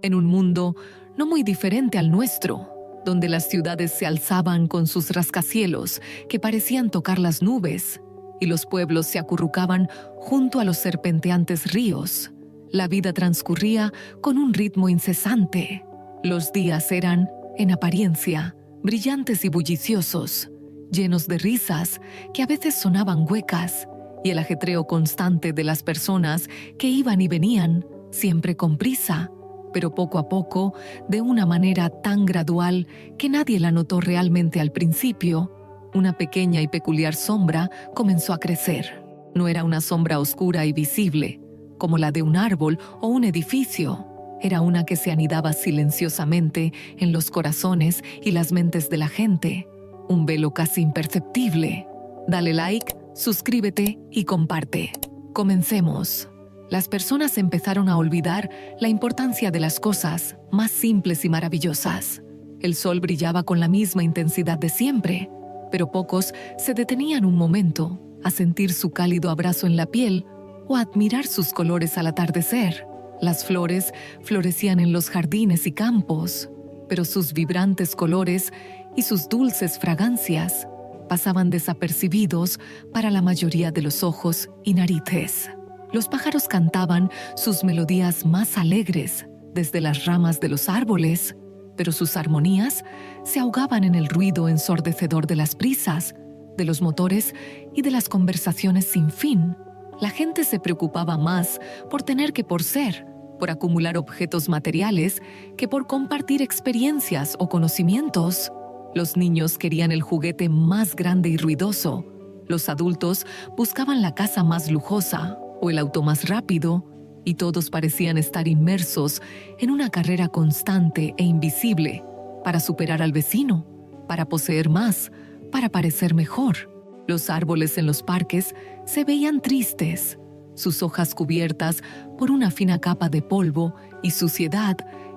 en un mundo no muy diferente al nuestro, donde las ciudades se alzaban con sus rascacielos que parecían tocar las nubes y los pueblos se acurrucaban junto a los serpenteantes ríos. La vida transcurría con un ritmo incesante. Los días eran, en apariencia, brillantes y bulliciosos, llenos de risas que a veces sonaban huecas, y el ajetreo constante de las personas que iban y venían, siempre con prisa, pero poco a poco, de una manera tan gradual que nadie la notó realmente al principio, una pequeña y peculiar sombra comenzó a crecer. No era una sombra oscura y visible, como la de un árbol o un edificio. Era una que se anidaba silenciosamente en los corazones y las mentes de la gente. Un velo casi imperceptible. Dale like, suscríbete y comparte. Comencemos. Las personas empezaron a olvidar la importancia de las cosas más simples y maravillosas. El sol brillaba con la misma intensidad de siempre, pero pocos se detenían un momento a sentir su cálido abrazo en la piel o a admirar sus colores al atardecer. Las flores florecían en los jardines y campos, pero sus vibrantes colores y sus dulces fragancias pasaban desapercibidos para la mayoría de los ojos y narices. Los pájaros cantaban sus melodías más alegres desde las ramas de los árboles, pero sus armonías se ahogaban en el ruido ensordecedor de las brisas, de los motores y de las conversaciones sin fin. La gente se preocupaba más por tener que por ser, por acumular objetos materiales, que por compartir experiencias o conocimientos. Los niños querían el juguete más grande y ruidoso. Los adultos buscaban la casa más lujosa o el auto más rápido, y todos parecían estar inmersos en una carrera constante e invisible para superar al vecino, para poseer más, para parecer mejor. Los árboles en los parques se veían tristes, sus hojas cubiertas por una fina capa de polvo y suciedad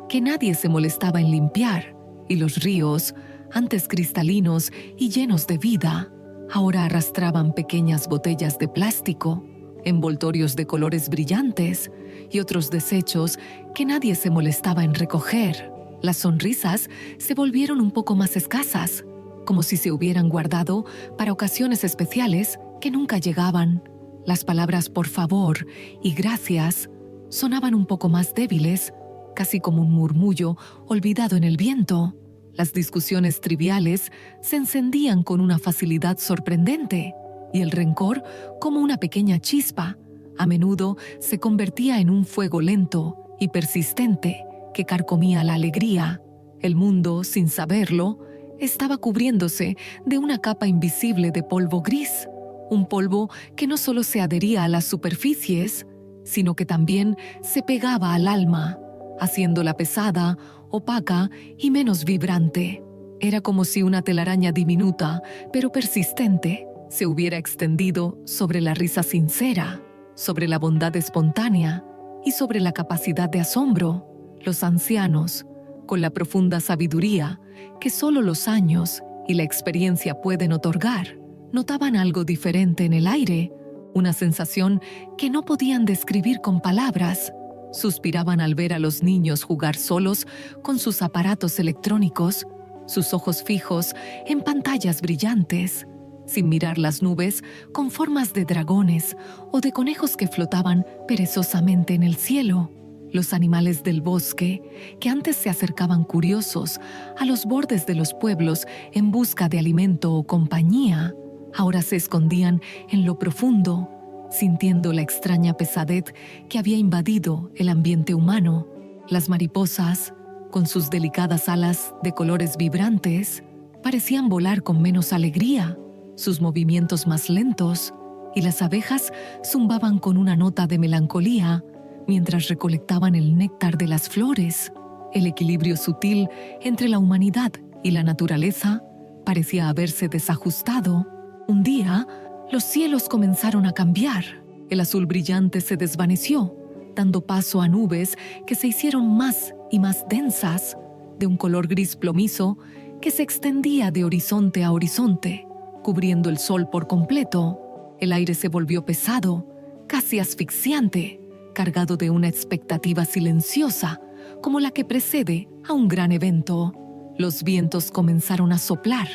que nadie se molestaba en limpiar, y los ríos, antes cristalinos y llenos de vida, ahora arrastraban pequeñas botellas de plástico, envoltorios de colores brillantes y otros desechos que nadie se molestaba en recoger. Las sonrisas se volvieron un poco más escasas, como si se hubieran guardado para ocasiones especiales que nunca llegaban. Las palabras por favor y gracias sonaban un poco más débiles, casi como un murmullo olvidado en el viento. Las discusiones triviales se encendían con una facilidad sorprendente, y el rencor, como una pequeña chispa, a menudo se convertía en un fuego lento y persistente que carcomía la alegría. El mundo, sin saberlo, estaba cubriéndose de una capa invisible de polvo gris, un polvo que no solo se adhería a las superficies, sino que también se pegaba al alma, haciéndola pesada, opaca y menos vibrante. Era como si una telaraña diminuta, pero persistente, se hubiera extendido sobre la risa sincera, sobre la bondad espontánea y sobre la capacidad de asombro. Los ancianos, con la profunda sabiduría que solo los años y la experiencia pueden otorgar, notaban algo diferente en el aire, una sensación que no podían describir con palabras. Suspiraban al ver a los niños jugar solos con sus aparatos electrónicos, sus ojos fijos en pantallas brillantes, sin mirar las nubes con formas de dragones o de conejos que flotaban perezosamente en el cielo. Los animales del bosque, que antes se acercaban curiosos a los bordes de los pueblos en busca de alimento o compañía, ahora se escondían en lo profundo, sintiendo la extraña pesadez que había invadido el ambiente humano. Las mariposas, con sus delicadas alas de colores vibrantes, parecían volar con menos alegría, sus movimientos más lentos, y las abejas zumbaban con una nota de melancolía mientras recolectaban el néctar de las flores. El equilibrio sutil entre la humanidad y la naturaleza parecía haberse desajustado. Un día, los cielos comenzaron a cambiar. El azul brillante se desvaneció, dando paso a nubes que se hicieron más y más densas, de un color gris plomizo que se extendía de horizonte a horizonte, cubriendo el sol por completo. El aire se volvió pesado, casi asfixiante, cargado de una expectativa silenciosa como la que precede a un gran evento. Los vientos comenzaron a soplar,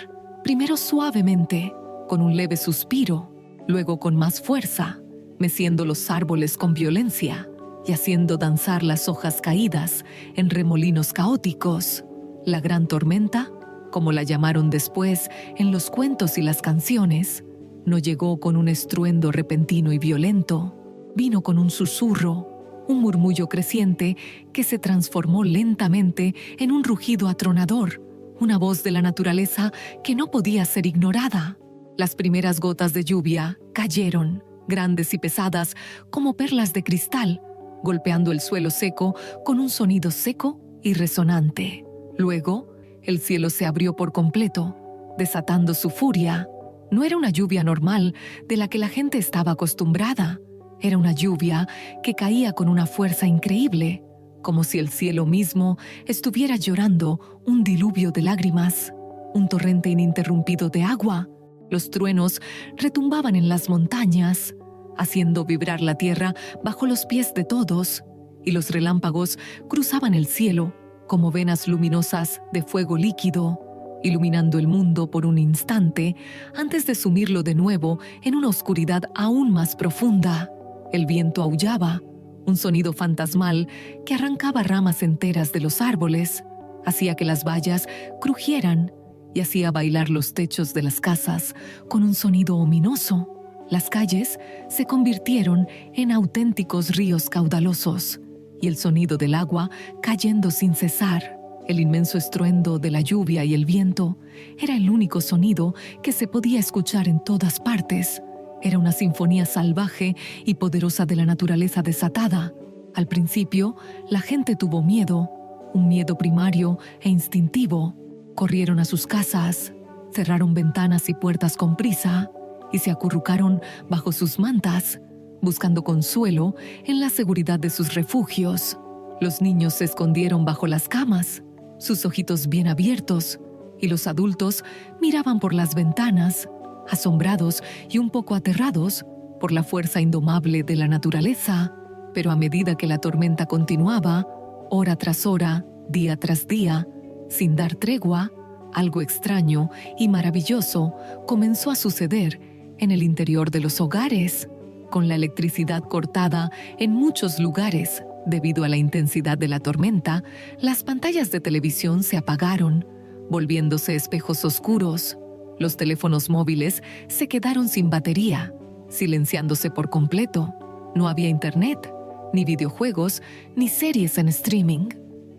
primero suavemente, con un leve suspiro, luego con más fuerza, meciendo los árboles con violencia y haciendo danzar las hojas caídas en remolinos caóticos. La gran tormenta, como la llamaron después en los cuentos y las canciones, no llegó con un estruendo repentino y violento, vino con un susurro, un murmullo creciente que se transformó lentamente en un rugido atronador, una voz de la naturaleza que no podía ser ignorada. Las primeras gotas de lluvia cayeron, grandes y pesadas, como perlas de cristal, golpeando el suelo seco con un sonido seco y resonante. Luego, el cielo se abrió por completo, desatando su furia. No era una lluvia normal de la que la gente estaba acostumbrada. Era una lluvia que caía con una fuerza increíble, como si el cielo mismo estuviera llorando un diluvio de lágrimas, un torrente ininterrumpido de agua. Los truenos retumbaban en las montañas, haciendo vibrar la tierra bajo los pies de todos, y los relámpagos cruzaban el cielo como venas luminosas de fuego líquido, iluminando el mundo por un instante antes de sumirlo de nuevo en una oscuridad aún más profunda. El viento aullaba, un sonido fantasmal que arrancaba ramas enteras de los árboles, hacía que las vallas crujieran y hacía bailar los techos de las casas con un sonido ominoso. Las calles se convirtieron en auténticos ríos caudalosos, y el sonido del agua cayendo sin cesar. El inmenso estruendo de la lluvia y el viento era el único sonido que se podía escuchar en todas partes. Era una sinfonía salvaje y poderosa de la naturaleza desatada. Al principio, la gente tuvo miedo, un miedo primario e instintivo. Corrieron a sus casas, cerraron ventanas y puertas con prisa y se acurrucaron bajo sus mantas, buscando consuelo en la seguridad de sus refugios. Los niños se escondieron bajo las camas, sus ojitos bien abiertos, y los adultos miraban por las ventanas, asombrados y un poco aterrados por la fuerza indomable de la naturaleza. Pero a medida que la tormenta continuaba, hora tras hora, día tras día, sin dar tregua, algo extraño y maravilloso comenzó a suceder en el interior de los hogares. Con la electricidad cortada en muchos lugares debido a la intensidad de la tormenta, las pantallas de televisión se apagaron, volviéndose espejos oscuros. Los teléfonos móviles se quedaron sin batería, silenciándose por completo. No había internet, ni videojuegos, ni series en streaming.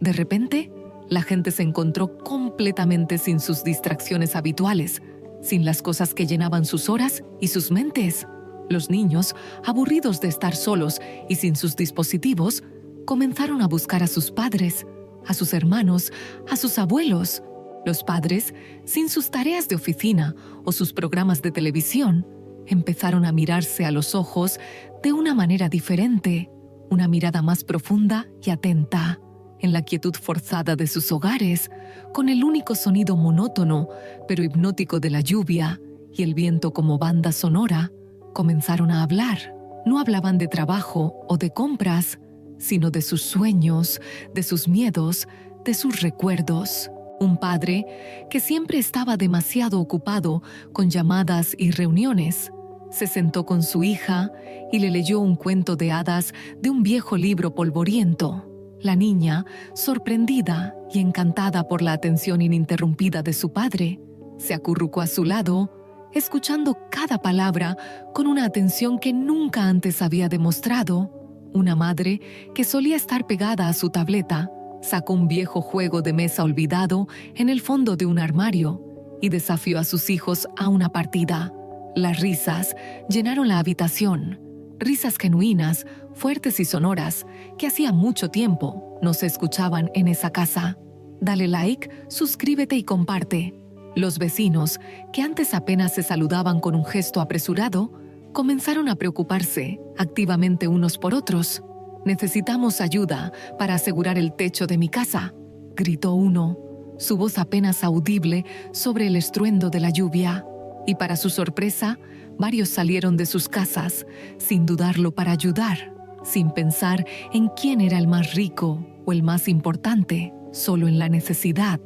De repente, la gente se encontró completamente sin sus distracciones habituales, sin las cosas que llenaban sus horas y sus mentes. Los niños, aburridos de estar solos y sin sus dispositivos, comenzaron a buscar a sus padres, a sus hermanos, a sus abuelos. Los padres, sin sus tareas de oficina o sus programas de televisión, empezaron a mirarse a los ojos de una manera diferente, una mirada más profunda y atenta. En la quietud forzada de sus hogares, con el único sonido monótono pero hipnótico de la lluvia y el viento como banda sonora, comenzaron a hablar. No hablaban de trabajo o de compras, sino de sus sueños, de sus miedos, de sus recuerdos. Un padre, que siempre estaba demasiado ocupado con llamadas y reuniones, se sentó con su hija y le leyó un cuento de hadas de un viejo libro polvoriento. La niña, sorprendida y encantada por la atención ininterrumpida de su padre, se acurrucó a su lado, escuchando cada palabra con una atención que nunca antes había demostrado. Una madre, que solía estar pegada a su tableta, sacó un viejo juego de mesa olvidado en el fondo de un armario y desafió a sus hijos a una partida. Las risas llenaron la habitación, risas genuinas, fuertes y sonoras, que hacía mucho tiempo no se escuchaban en esa casa. Dale like, suscríbete y comparte. Los vecinos, que antes apenas se saludaban con un gesto apresurado, comenzaron a preocuparse activamente unos por otros. «Necesitamos ayuda para asegurar el techo de mi casa», gritó uno, su voz apenas audible sobre el estruendo de la lluvia. Y para su sorpresa, varios salieron de sus casas, sin dudarlo, para ayudar. sin pensar en quién era el más rico o el más importante, solo en la necesidad.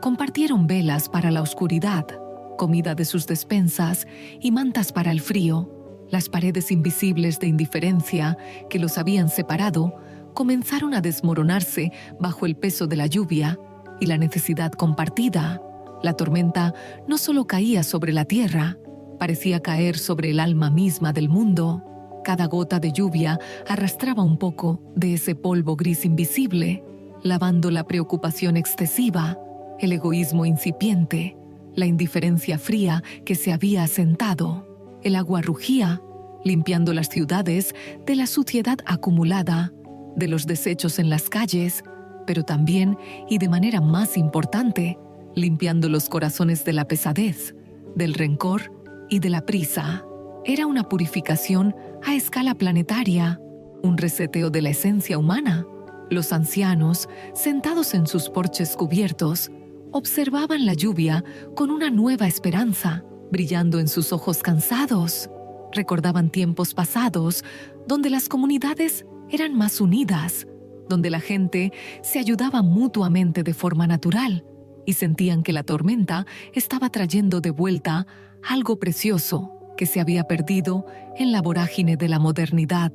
Compartieron velas para la oscuridad, comida de sus despensas y mantas para el frío. Las paredes invisibles de indiferencia que los habían separado comenzaron a desmoronarse bajo el peso de la lluvia y la necesidad compartida. La tormenta no solo caía sobre la tierra, parecía caer sobre el alma misma del mundo. Cada gota de lluvia arrastraba un poco de ese polvo gris invisible, lavando la preocupación excesiva, el egoísmo incipiente, la indiferencia fría que se había asentado. El agua rugía, limpiando las ciudades de la suciedad acumulada, de los desechos en las calles, pero también, y de manera más importante, limpiando los corazones de la pesadez, del rencor y de la prisa. Era una purificación a escala planetaria, un reseteo de la esencia humana. Los ancianos, sentados en sus porches cubiertos, observaban la lluvia con una nueva esperanza, brillando en sus ojos cansados. Recordaban tiempos pasados donde las comunidades eran más unidas, donde la gente se ayudaba mutuamente de forma natural y sentían que la tormenta estaba trayendo de vuelta algo precioso que se había perdido en la vorágine de la modernidad.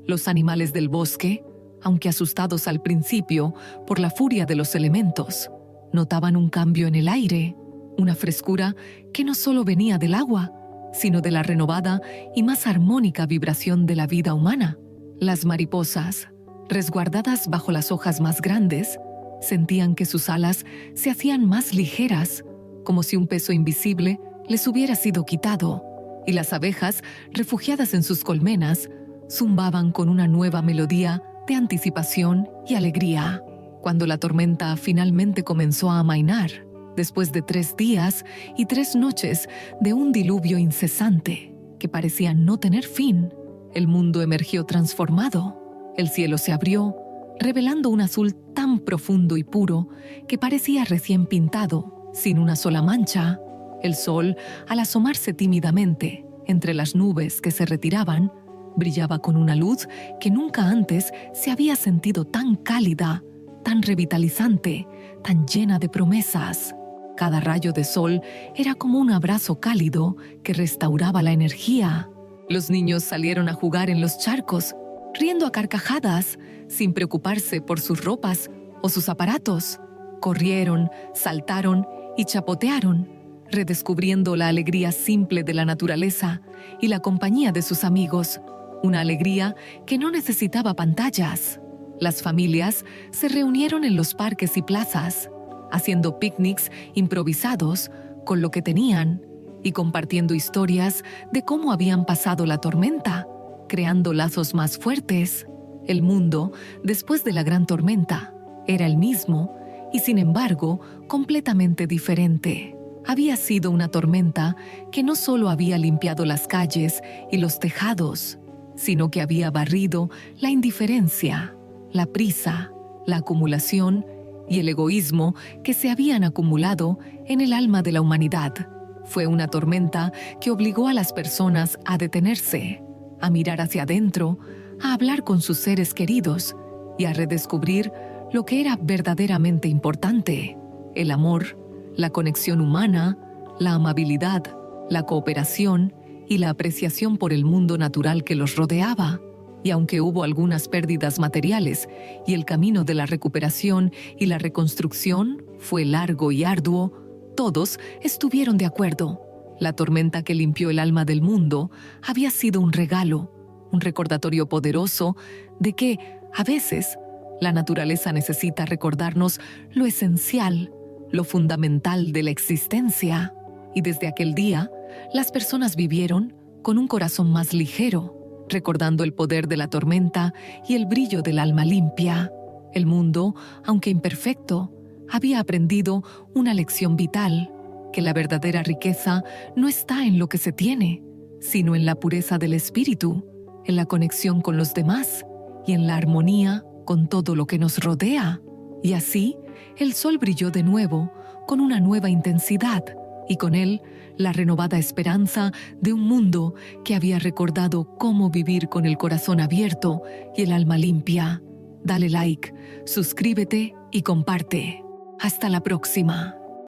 Los animales del bosque, aunque asustados al principio por la furia de los elementos, notaban un cambio en el aire, una frescura que no solo venía del agua, sino de la renovada y más armónica vibración de la vida humana. Las mariposas, resguardadas bajo las hojas más grandes, sentían que sus alas se hacían más ligeras, como si un peso invisible les hubiera sido quitado, y las abejas, refugiadas en sus colmenas, zumbaban con una nueva melodía de anticipación y alegría. Cuando la tormenta finalmente comenzó a amainar, después de 3 días y 3 noches de un diluvio incesante que parecía no tener fin, el mundo emergió transformado. El cielo se abrió, revelando un azul tan profundo y puro que parecía recién pintado, sin una sola mancha. El sol, al asomarse tímidamente entre las nubes que se retiraban, brillaba con una luz que nunca antes se había sentido tan cálida, tan revitalizante, tan llena de promesas. Cada rayo de sol era como un abrazo cálido que restauraba la energía. Los niños salieron a jugar en los charcos, riendo a carcajadas, sin preocuparse por sus ropas o sus aparatos. Corrieron, saltaron y chapotearon, redescubriendo la alegría simple de la naturaleza y la compañía de sus amigos, una alegría que no necesitaba pantallas. Las familias se reunieron en los parques y plazas, haciendo picnics improvisados con lo que tenían y compartiendo historias de cómo habían pasado la tormenta, creando lazos más fuertes. El mundo, después de la gran tormenta, era el mismo y, sin embargo, completamente diferente. Había sido una tormenta que no solo había limpiado las calles y los tejados, sino que había barrido la indiferencia, la prisa, la acumulación y el egoísmo que se habían acumulado en el alma de la humanidad. Fue una tormenta que obligó a las personas a detenerse, a mirar hacia adentro, a hablar con sus seres queridos y a redescubrir lo que era verdaderamente importante: el amor, la conexión humana, la amabilidad, la cooperación y la apreciación por el mundo natural que los rodeaba. Y aunque hubo algunas pérdidas materiales y el camino de la recuperación y la reconstrucción fue largo y arduo, todos estuvieron de acuerdo. La tormenta que limpió el alma del mundo había sido un regalo, un recordatorio poderoso de que, a veces, la naturaleza necesita recordarnos lo esencial, lo fundamental de la existencia. Y desde aquel día, las personas vivieron con un corazón más ligero, recordando el poder de la tormenta y el brillo del alma limpia. El mundo, aunque imperfecto, había aprendido una lección vital: que la verdadera riqueza no está en lo que se tiene, sino en la pureza del espíritu, en la conexión con los demás y en la armonía con todo lo que nos rodea. Y así, el sol brilló de nuevo, con una nueva intensidad, y con él la renovada esperanza de un mundo que había recordado cómo vivir con el corazón abierto y el alma limpia. Dale like, suscríbete y comparte. Hasta la próxima.